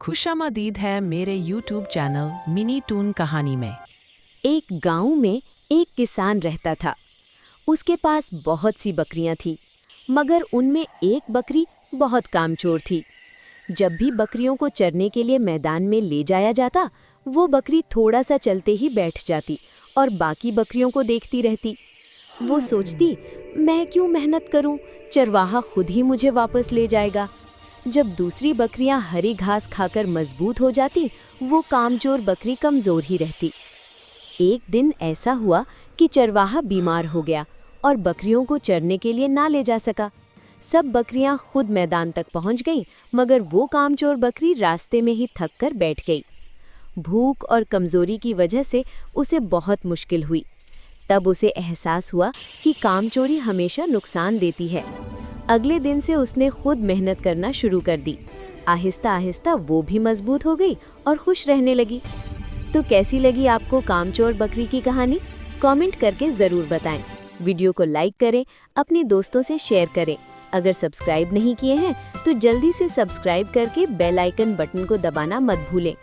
खुशामदीद है मेरे YouTube channel mini twin कहानी में। एक गांव में एक किसान रहता था। उसके पास बहुत सी बकरियां थीं, मगर उनमें एक बकरी बहुत कामचोर थी। जब भी बकरियों को चरने के लिए मैदान में ले जाया जाता, वो बकरी थोड़ा सा चलते ही बैठ जाती और बाकी बकरियों को देखती रहती। वो सोचती, मैं क्यों मेहनत करूं, चरवाहा खुद ही मुझे वापस ले जाएगा। जब दूसरी बकरियां हरी घास खाकर मजबूत हो जाती, वो कामचोर बकरी कमजोर ही रहती। एक दिन ऐसा हुआ कि चरवाहा बीमार हो गया और बकरियों को चरने के लिए ना ले जा सका। सब बकरियां खुद मैदान तक पहुंच गईं, मगर वो कामचोर बकरी रास्ते में ही थक कर बैठ गई। भूख और कमजोरी की वजह से उसे बहुत मुश्किल हुई। तब उसे एहसास हुआ कि कामचोरी हमेशा नुकसान देती है। अगले दिन से उसने खुद मेहनत करना शुरू कर दी। आहिस्ता आहिस्ता वो भी मजबूत हो गई और खुश रहने लगी। तो कैसी लगी आपको कामचोर बकरी की कहानी? कमेंट करके ज़रूर बताएं। वीडियो को लाइक करें, अपने दोस्तों से शेयर करें। अगर सब्सक्राइब नहीं किए हैं तो जल्दी से सब्सक्राइब करके बेल आइकन बटन को दबाना मत भूलें।